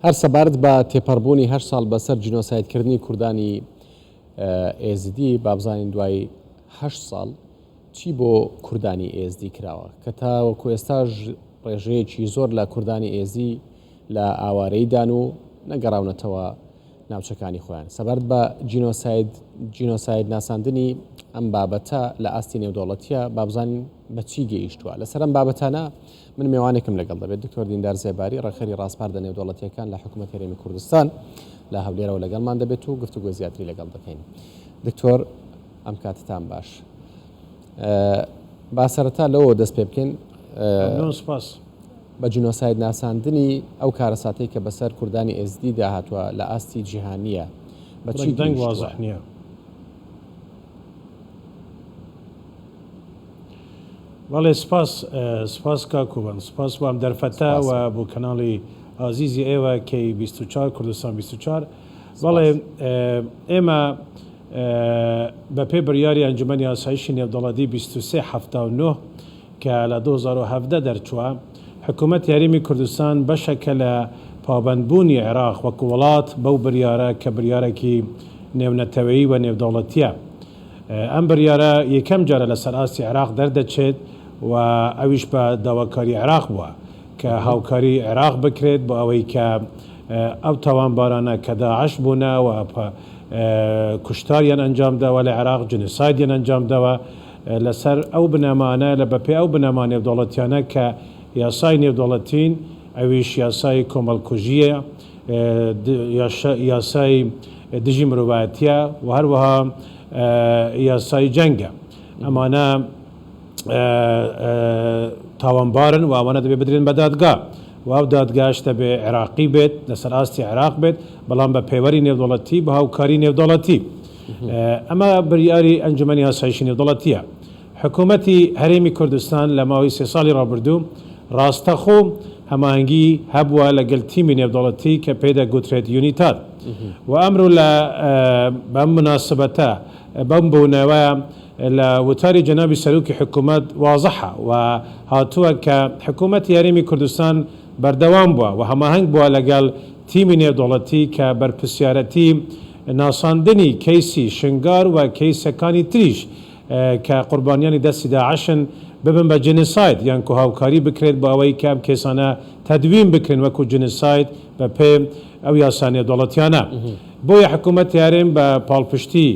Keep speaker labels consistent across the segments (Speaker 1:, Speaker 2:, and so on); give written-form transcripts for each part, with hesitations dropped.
Speaker 1: هەر سەبارەت بە تێپەڕبوونی 8 ساڵ بەسەر جینۆسایدکردنی کوردانی ئێزدی بابزانین دوای 8 ساڵ چی بۆ کوردانی ئێزدی کراوە کە تاوەکو ئێستاژ ڕێژەیەکی زۆر لە کوردانی ئێزی لە ئاوارەیدان و نەگەڕاونەتەوە ناوچەکانی خۆیان سەبارەت بە جینۆساید ناساندنی ئەم بابەتە لە ئاستی نێودەوڵەتیە بابزانین بە چی گەیشتووە لەسەر ئەم بابەتانە من میوانێکم لەگەڵ دەبێت دکتۆر دیندار زێباری ڕێخەری ڕاستپاردە نێودەوڵەتیەکان لە حکوومەت هەرێمی کوردستان لە هەولێرەوە لەگەڵمان دەبێت و گفتوگۆ زیاتری لەگەڵ دەکەین. دکتۆر ئەم کاتتان باش با سەرەتا لەوە دەست پێ بکەین بە جینۆساید ناساندنی ئەو کارەساتەی کە بەسەر کوردانی ئێزدی داهاتووە لە ئاستی جیهانیە بە چی
Speaker 2: دەنگ وازح نییە. بەڵێ سپاس کاکوبن سپاس وام دەرفەتە و بۆ کەناڵی ئازیزی ئێوە کەی 24 کوردستان 24 بەڵێ ئێمە بە پێ بڕیاری ئەنجومەنی ئاسایشی نێودەوڵەتی 2379 کە لە 2017 دەرچووە حکوومەت یاریمی کوردستان بەشەکە لە پابەندبوونی عێراق وەکو وڵات بەو بڕیارە کە بڕیارێکی نێونەتەوەیی و نێودەوڵەتیە. ئەم بڕیارە یەکەم جارە لەسەر ئاستی عێراق دەردەچێت و ئەویش بە داواکاری عێراق بووە کە هاوکاری عێراق بکرێت بۆ ئەوەی کە ئەو تاوانبارانە کە داعش بوونە و کوشتاریان ئەنجامداوە لە عێراق جنسایدیان ئەنجامداوە لەسەر ئەو بنەمانە لە بەپێ ئەو بنەمان نێودەوڵەتیانە کە یاسای نێودەوڵەتین ئەویش یاسای کۆمەڵکوژیە یاسای دژی مرۆڤایەتیە و هەروەها یاسای جەنگە ئەمانە تاوانبارن و ئەوانە دەبێت بدرێن بە دادگا و ئەو دادگاش دەبێ عێراقی بێت لەسەر ئاستی عێراق بێت بەڵام بە پێوەری نێودەوڵەتی بە هاوکاری نێودەوڵەتی. ئەمە بڕیاری ئەنجومەنی ئاسایشی نێودەوڵەتیە. حکوومەتی هەرێمی کوردستان لە ماوەی 3 ساڵی ڕابردوو ڕاستەخۆ هەماهەنگی هەبووە لەگەڵ تیمی نێودەوڵەتی کە پێدەگوترێت یونیتات و ئەمڕۆ لە بەم مناسبەتە بەم بوونەوەیە لە وتاری جەنابی سەرۆکی حکوومەت وازەحە و هاتووە کە حکوومەتی یاریمی کوردستان بەردەوام بووە و هەماهەنگ بووە لەگەڵ تیمی نێودەوڵەتی کە بەرپرسیارەتی ناساندنی کەیسی شنگار و کەیسەکانی تریش کە قوربانیانی دەستی داعشن ببن بە جنساید یان کو هاوکاری بکرێت بە ئەوەی کە کێسانە تەدوین بکرێن وەکو جنساید بە پێ ئەو یاسا نێودەوڵەتیانە. بۆیە حکوومەت یارێن بە پاڵپشتی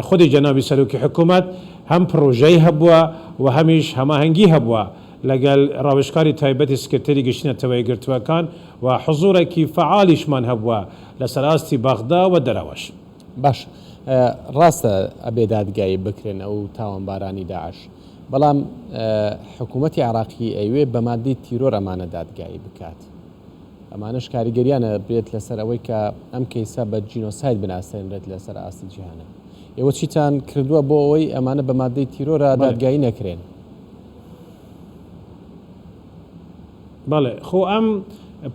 Speaker 2: خودی جەنابی سەرۆکی حکوومەت هەم پرۆژەی هەبووە و هەمیش هەماهەنگی هەبووە لەگەڵ ڕاوێژکاری تایبەتی سکرتێری گەشتنەتەوەی گرتووەکان و حزوورێکی فعالیشمان هەبووە لەسەر ئاستی بەغدا و دەرەوەش.
Speaker 1: باش ڕاستە ئەبێ دادگایی بکرێن ئەو تاوانبارانی داعش بەڵام حکوومەتی عێراقی ئەیوێ بە مادەی تیرۆر ئەمانە دادگایی بکات ئەمانش کاریگەریانە بێت لەسەر ئەوەی کە ئەم کەیسە بە جینۆساید بناسێنرێت لەسەر ئاستی جیهانە. ئێوە چیتان کردووە بۆ ئەوەی ئەمانە بە مادەی تیرۆرە دادگایی نەکرێن؟
Speaker 2: بەڵێ خۆ ئەم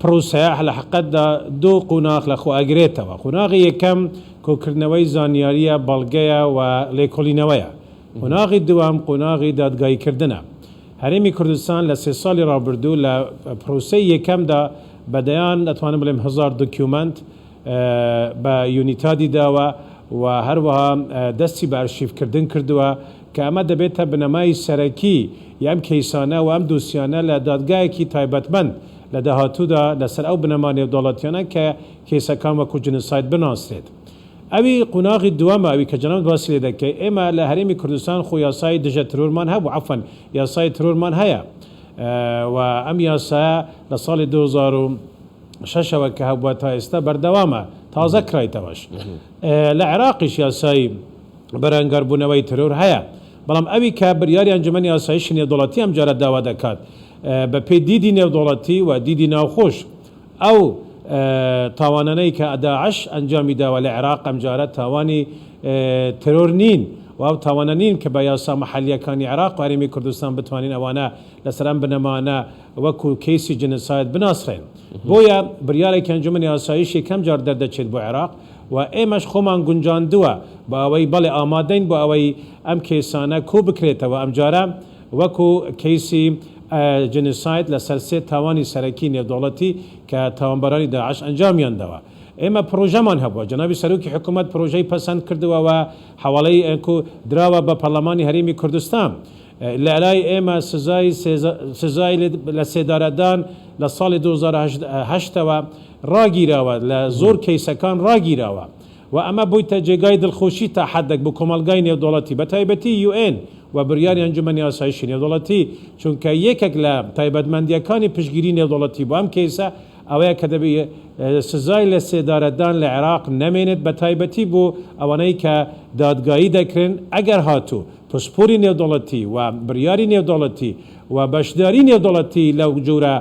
Speaker 2: پرۆسەیە لە حقیقەتدا دوو قوناغ لە خۆ ئەگرێتەوە. قوناغی یەکەم کۆکردنەوەی زانیاریە بەڵگەیە و لێکۆڵینەوەیە. قوناغی دووەم قوناغی دادگاییکردنە. هەرێمی کوردستان لە 3 ساڵی ڕابردوو لە پرۆسەی یەکەمدا بەدەیان دەتوانم بڵێم 1000 دۆکیومنت بە یونیتادی داوە و هەروەها دەستی بە ئەرشیڤکردن کردووە کە ئەمە دەبێتە بنەمای سەرەکی یام کەیسانە و ئەم دۆسیانە لە دادگایەکی تایبەتمەند لە داهاتوودا لەسەر ئەو بنەما نێودەوڵەتیانە کە کەیسەکان وەکو جنساید بناسرێت. ئەوی قوناغی دووەمە ئەوی کە جەناب باسی لێ دەکەی ئێمە لە هەرێمی کوردستان خۆ یاسای دژە ترۆرمان هەبوو عەفەن یاسای ترۆرمان هەیە و ئەم یاسایە لە ساڵی 2006ەوە کە هەبووە تا ئێستا بەردەوامە تازە کرایتەوەش. لە عێراقیش یاسای بەرەنگاربوونەوەی ترۆر هەیە بەڵام ئەوی کە بڕیاری ئەنجومەنی ئاسایشی نێودەوڵەتی ئەم جارە داوا دەکات بە پێی دیدی نێودەوڵەتی و دیدی ناوخۆش ئەو تاوانانەی کە داعش ئەنجامی داوە لە عێراق ئەم جارە تاوانی ترۆر نین و ئەو تاوانە نین کە بە یاسا مەحەلیەکانی عێراق و هەرێمی کوردستان بتوانین ئەوانە لەسەر ئەم بنەمانە وەکو کەیسی جنساید بناسرێن. بۆیە بڕیارێکی ئەنجومەنی ئاسایشی کەم جار دەردەچێت بۆ عێراق و ئێمەش خۆمان گونجاندووە بە ئەوەی بەڵێ ئامادەین بۆ ئەوەی ئەم کەیسانە کۆ بکرێتەوە ئەم جارە وەکو کەیسی جنسایت لەسەر سێ تاوانی سەرەکی نێودەوڵەتی کە تاوانبەرانی داعش ئەنجامیاندەوە. ئێمە پرۆژەمان هەبووە جەنابی سەرۆکی حکوومەت پرۆژەی پەسەند کردووەوە حواڵەی دراوە بە پەرلەمانی هەرێمی کوردستان لە لای ئێمە سزای لە سێدارەدان لە ساڵی 2008ەوە ڕاگیراوە لە زۆر کەیسەکان ڕاگیراوە و ئەمە بوویتە جێگای دڵخۆشی تا حەدێک بۆ کۆمەلگای نێودەوڵەتی بە تایبەتی UN و بڕیاری ئەنجومەنی ئاسایشی نێودەوڵەتی چونکە یەکێک لە تایبەتمەندیەکانی پشتگیری نێودەوڵەتی بۆ ئەم کەیسە ئەوەیە کە دەبێت سزای لە سێدارەدان لە عێراق نەمێنێت بە تایبەتی بۆ ئەوانەی کە دادگایی دەکرێن ئەگەر هاتوو پسپۆری نێودەوڵەتی و بڕیاری نێودەوڵەتی و بەشداری نێودەوڵەتی لەو جۆرە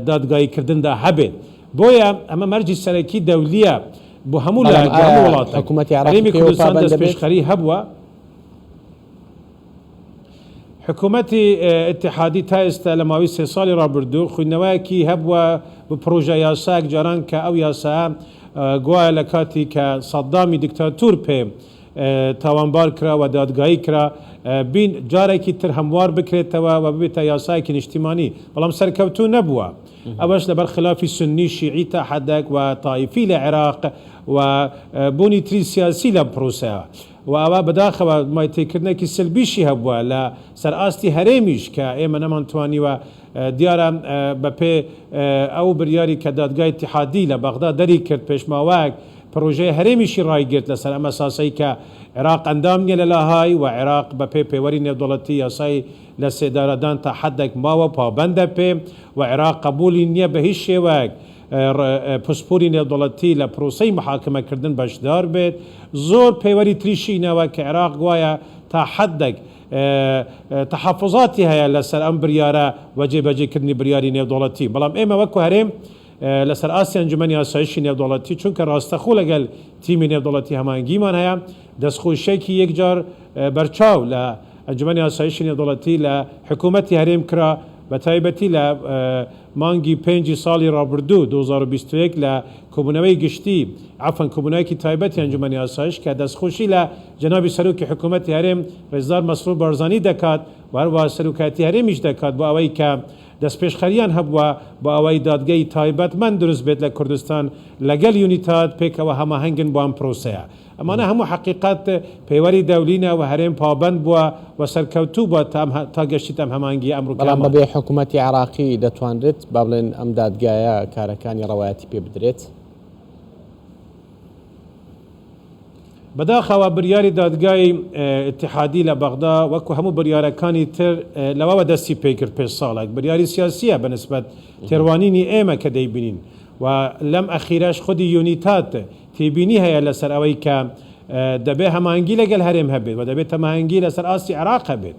Speaker 2: دادگاییکردندا هەبێت بۆیە ئەمە مەرجی سەرەکی دەولیە بۆ هەموو لە وڵاتە
Speaker 1: حکوومەتی
Speaker 2: هەرێمی کوردستان دەست پێشخەری هەبووە حکوومەتی اتحادی تا ئێستا لە ماوەی 3 ساڵی ڕابردوو خوێندنەوەیەکی هەبووە بە پرۆژە یاساک جاران کە ئەو یاسا گوایە لە کاتی کە سەدامی دیکتاتور پێ تاوانبار کرا و دادگایی کرا بین جارێکی تر هەموار بکرێتەوە و ببێتە یاسایەکی نیشتیمانی بەڵام سەرکەوتوو نەبووە ئەوەش لەبەر خلافی سنی شیعی تا حەدێک و تایفی لە عێراق و بوونی تری سیاسی لە پرۆسەیە و ئەوە بەداخەوە مایتێکردنێکی سلبیشی هەبووە لە سەرئاستی هەرێمیش کە ئێمە نەمانتوانیوە دیارە بەپێ ئەو بریاری کە دادگای اتحادی لە بەغدا دەری کرد پێشماوەیەک پرۆژەی هەرێمیشی ڕایگرت لەسەر ئەمە ساسەی کە عێراق ئەندام نیە لە لاهای و عێراق بەپێ پێوەری نێودەوڵەتی یاسای لە سێدارەدان تا حەدێک ماوە پابەندە پێ و عێراق قبولی نییە بە هیچ شێوەیەک پسپۆری نێودەوڵەتی لە پرۆسەی محاکمەکردن بەشدار بێت زۆر پەیوەری تریشینەوە کە عێراق گوایە تا حەدێک تحفظاتی هەیە لەسەر ئەم بریارە و جێبەجێکردنی بریاری نێودەوڵەتی بەڵام ئێمە وەکو هەرێم لەسەر ئاسی ئەنجومەنی ئاسایشی نێودەوڵەتی چونکە ڕاستەخۆ لەگەڵ تیمی نێودەوڵەتی هەمانگیمان هەیە دەستخۆشێکی یەکجار بەرچاو لە ئەنجومەنی ئاسایشی نێودەوڵەتی لە حکوومەتی هەرێم کرا بە تایبەتی لە مانگی 5 ساڵی ڕابردوو 2021 لە کۆبوونەوەی گشتی عفەن کۆبوونەوەیەکی تایبەتی ئەنجومەنی ئاسایش کە دەستخۆشی لە جەنابی سەرۆکی حکوومەتی هەرێم ڕێزدار مەسرور بارزانی دەکات و هەروەها سەرۆکایەتی هەرێمیش دەکات بۆ ئەوەی کە دەستپێشخەریان هەبووە بۆ ئەوەی دادگای تایبەتمەند دروست بێت لە کوردستان لەگەڵ یونیتات پێکەوە هەماهەنگن بۆ ئەم پرۆسەیە ئەمانە هەموو حقیقت پەیوەری دەولینە و هەرێم پابەند بووە و سەرکەوتوو بووە تا گەشتی ئەم هەمانگی ئەمڕۆ
Speaker 1: بەڵام بەبێ حکوومەتی عێراقی دەتوانرێت با بڵێن ئەم دادگایە کارەکانی ڕەوایەتی پێ بدرێت
Speaker 2: بەداخەوە بریاری دادگای اتحادی لە بەغدا وەکو هەموو بریارەکانی تر لەوەوە دەستی پێکرد پێ ساڵێک بریاری سیاسیە بەنسبەت تێڕوانینی ئێمە کە دەیبینین و لەم ئەخیرەش خودی یونیتات تێبینی هەیە لەسەر ئەوەی کە دەبێ هەمانگی لەگەڵ هەرێم هەبێت و دەبێت هەماهەنگی لەسەر ئاستی عێراق هەبێت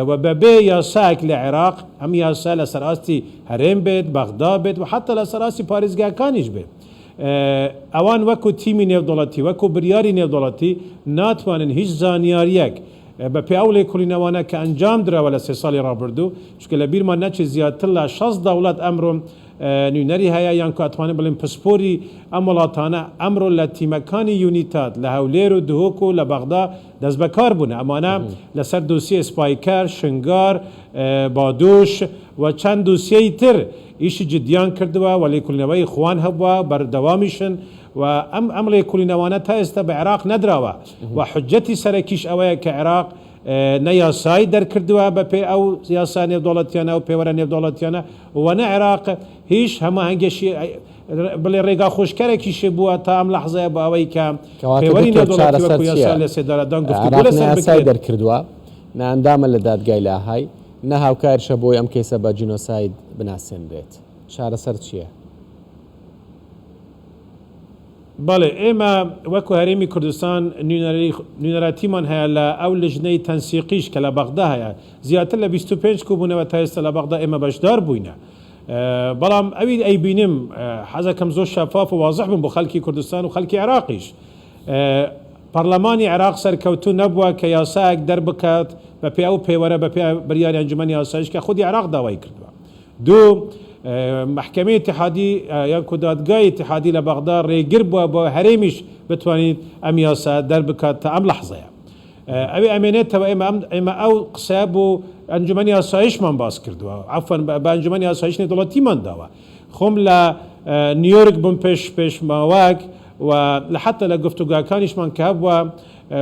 Speaker 2: و بەبێ یاساک لە عێراق ئەم یاسا لەسەر ئاستی هەرێم بێت بەغدا بێت و حتا لەسەر ئاستی پارێزگاکانیش بێت ئەوان وەکو تیمی نێودەوڵەتی وەکو بریاری نێودەوڵەتی ناتوانن هیچ زانیاریەک بە پێ ئەو لێکۆڵینەوانە کە ئەنجام درراوە لە 3 ساڵی ڕابردوو چکە لە بیرمان نەچێت زیاتر لە 6 دەوڵەت ئەمڕۆ نوێنەری هەیە یان کاتوانێت بڵێن پسپۆری ئەم وڵاتانە ئەمڕۆ لە تیمەکانی یونیتات لە هەولێر و دهۆک و لە بەغدا دەست بەکار بوون ئەمانە لەسەر دۆسیە سپایکەر شنگار بادۆش و چەند دۆسیەی تر ئیشی جدیان کردووە و لێکۆڵینەوەی خوان هەبووە بەردەوامیشن و ئەم لێکۆڵینەوانە تا ئێستا بە عێراق نەدراوە و حجەتی سەرەکیش ئەوەیە کە عێراق نەیاسایی دەرکردووە بە پێ ئەو یاسا نێودەوڵەتیانە و پێوەرە نێودەوڵەتیانە و نە عێراق هیچ هەماهەنگێشی بڵێ ڕێگا خۆشکارێکیشی بووە تا ئەم لەحظەیە بە ئەوەی کە پێوەری نێودەوڵەتی وەکو یاسا لە سێدارەدان گفتوگۆ لەسەر بکرێت
Speaker 1: دەرکردووە نەئەندامە لە دادگای لاهای نە هاوکارشە بۆی ئەم کێسە بە جینۆساید بناسێنرێت چارەسەر چییە؟
Speaker 2: بەڵێ ئێمە وەکو هەرێمی کوردستان نوێنەراتیمان هەیە لە ئەو لژنەی تەنسیقیش کە لە بەغدا هەیە زیاتر لە 25 کوبوونەوە تا ئێستا لە بەغدا ئێمە بەشدار بووینە بەڵام ئەوی ئەیبینم حەزەکەم زۆر شەفاف و واضح بوون بۆ خەڵکی کوردستان و خەڵکی عێراقیش پەرلەمانی عێراق سەرکەوتوو نەبووە کە یاسایەک دەربکات بە پێ ئەو پێوەرە بە پێ بریاری ئەنجومەنی یاسایش کە خودی عێراق داوای کردووە دوو محکمەی اتحادی یان دادگای اتحادی لە بەغدا ڕێگر بووە بۆ هەرێمیش بتوانیت ئەم یاسا دەربکات تا ئەم لەحظەیە ئەوێ ئەمێنێتەوە ئێمە ئەو قسە بۆ ئەنجومەنی ئاسایشمان باس کردووە عفەن بە ئەنجومەنی ئاسایشی دەوڵەتیمان داوە خۆم لە نیویۆرک بووم پێش ماوەک و لە حتى لە گفتوگاکانیشمان کە بووە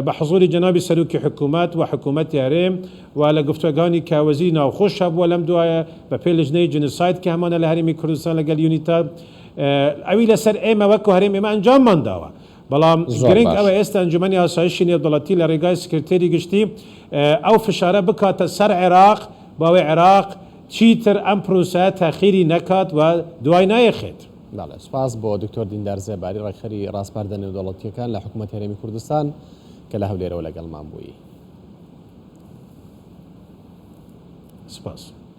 Speaker 2: بە حضوری جەنابی سەرۆکی حکوومەت و حکوومەتی هەرێم و لە گفتوگانی کە وەزیری ناوخۆش بووە لەم دوایە بە پێی لژنەی جنسایت کە هەمانە لە هەرێمی کوردستان لەگەڵ یونیتا ئەوی لەسەر ئێمە وەکو هەرێم ئێمە ئەنجاممان داوە بەڵام گرنگ ئەوە ئێستا ئەنجومەنی ئاسایشی نێودەوڵەتی لە ڕێگای سکرتێری گشتی ئەو فشارە بکاتە سەر عێراق باوەی عێراق چیتر ئەم پرۆسەیە تاخیری نەکات و دوای نایەخێت.
Speaker 1: سپاس بۆ دکتۆر دیندار زێباری ڕێکخەری ڕاستپاردە نێودەوڵەتیەکان لە حکوومەت هەرێمی کوردستان کە لە هەولێرەوە لەگەڵمان بووی.
Speaker 2: سپاس.